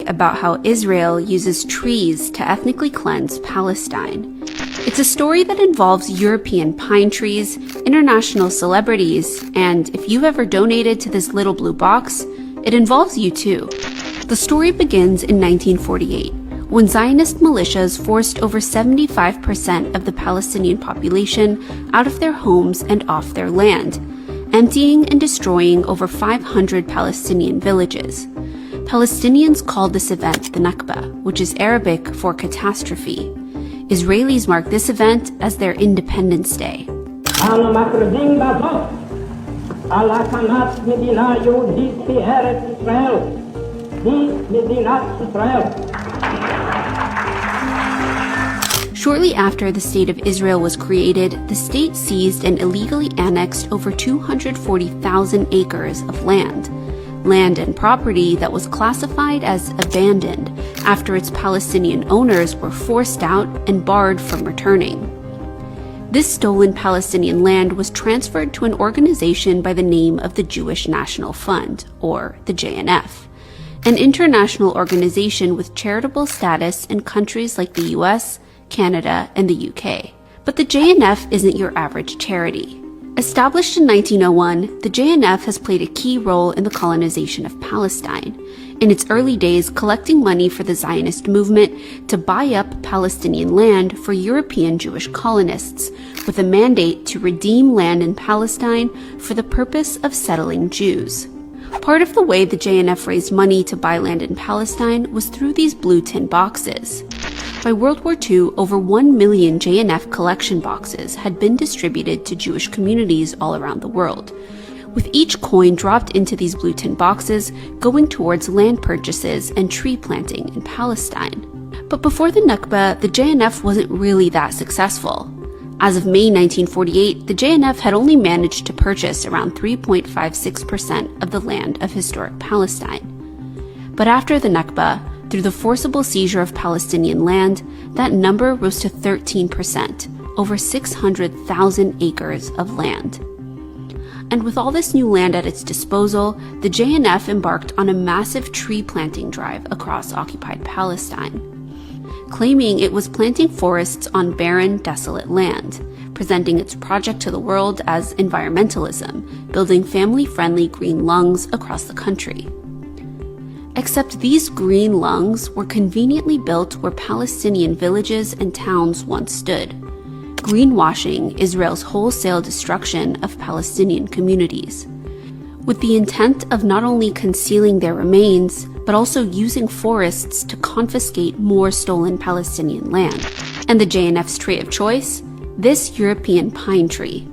about how Israel uses trees to ethnically cleanse Palestine. It's a story that involves European pine trees, international celebrities, and if you've ever donated to this little blue box, it involves you too. The story begins in 1948, when Zionist militias forced over 75% of the Palestinian population out of their homes and off their land, emptying and destroying over 500 Palestinian villages. Palestinians called this event the Nakba, which is Arabic for catastrophe. Israelis mark this event as their Independence Day. Shortly after the State of Israel was created, the state seized and illegally annexed over 240,000 acres of land and property that was classified as abandoned after its Palestinian owners were forced out and barred from returning. This stolen Palestinian land was transferred to an organization by the name of the Jewish National Fund, or the JNF, an international organization with charitable status in countries like the US, Canada, and the UK. But the JNF isn't your average charity. Established in 1901, the JNF has played a key role in the colonization of Palestine, in its early days collecting money for the Zionist movement to buy up Palestinian land for European Jewish colonists, with a mandate to redeem land in Palestine for the purpose of settling Jews. Part of the way the JNF raised money to buy land in Palestine was through these blue tin boxes. By World War II, over 1 million JNF collection boxes had been distributed to Jewish communities all around the world, with each coin dropped into these blue tin boxes going towards land purchases and tree planting in Palestine. But before the Nakba, the JNF wasn't really that successful. As of May 1948, the JNF had only managed to purchase around 3.56% of the land of historic Palestine. But after the Nakba, through the forcible seizure of Palestinian land, that number rose to 13%, over 600,000 acres of land. And with all this new land at its disposal, the JNF embarked on a massive tree planting drive across occupied Palestine, claiming it was planting forests on barren, desolate land, presenting its project to the world as environmentalism, building family-friendly green lungs across the country. Except these green lungs were conveniently built where Palestinian villages and towns once stood, greenwashing Israel's wholesale destruction of Palestinian communities, with the intent of not only concealing their remains, but also using forests to confiscate more stolen Palestinian land. And the JNF's tree of choice? This European pine tree.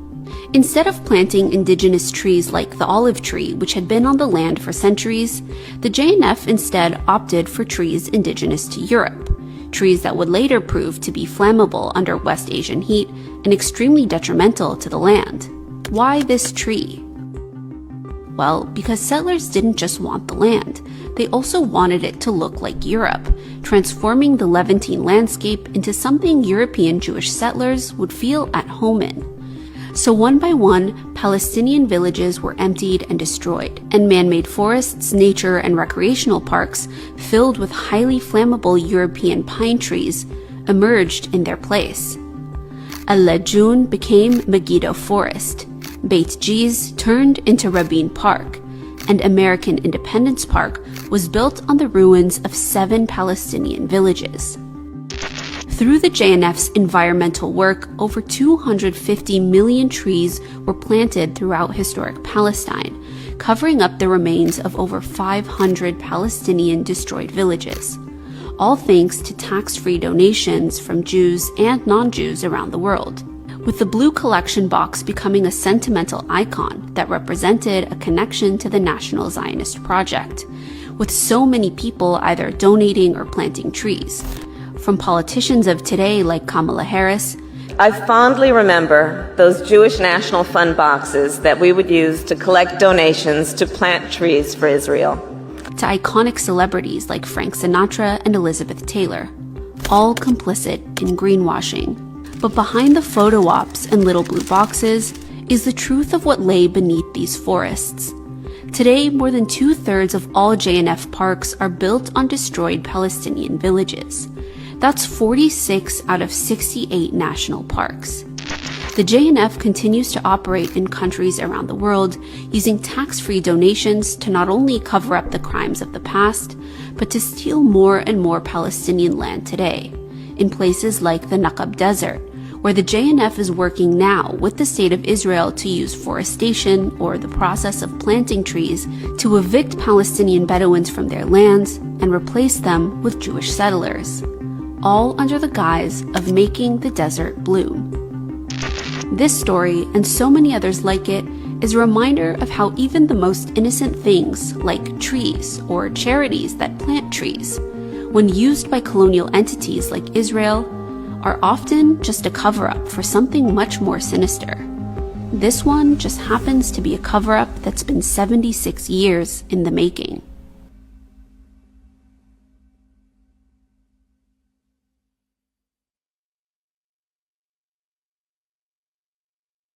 Instead of planting indigenous trees like the olive tree, which had been on the land for centuries, the JNF instead opted for trees indigenous to Europe, trees that would later prove to be flammable under West Asian heat and extremely detrimental to the land. Why this tree? Well, because settlers didn't just want the land, they also wanted it to look like Europe, transforming the Levantine landscape into something European Jewish settlers would feel at home in. So one by one, Palestinian villages were emptied and destroyed, and man-made forests, nature, and recreational parks filled with highly flammable European pine trees emerged in their place. Al-Lajun became Megiddo Forest, Beit Jiz turned into Rabin Park, and American Independence Park was built on the ruins of 7 Palestinian villages. Through the JNF's environmental work, over 250 million trees were planted throughout historic Palestine, covering up the remains of over 500 Palestinian destroyed villages, all thanks to tax-free donations from Jews and non-Jews around the world, with the blue collection box becoming a sentimental icon that represented a connection to the National Zionist Project, with so many people either donating or planting trees. From politicians of today like Kamala Harris. I fondly remember those Jewish National Fund boxes that we would use to collect donations to plant trees for Israel. To iconic celebrities like Frank Sinatra and Elizabeth Taylor, all complicit in greenwashing. But behind the photo ops and little blue boxes is the truth of what lay beneath these forests. Today, more than 2/3 of all JNF parks are built on destroyed Palestinian villages. That's 46 out of 68 national parks. The JNF continues to operate in countries around the world, using tax-free donations to not only cover up the crimes of the past, but to steal more and more Palestinian land today, in places like the Naqab Desert, where the JNF is working now with the State of Israel to use forestation, or the process of planting trees, to evict Palestinian Bedouins from their lands and replace them with Jewish settlers, all under the guise of making the desert bloom. This story, and so many others like it, is a reminder of how even the most innocent things, like trees or charities that plant trees, when used by colonial entities like Israel, are often just a cover-up for something much more sinister. This one just happens to be a cover-up that's been 76 years in the making.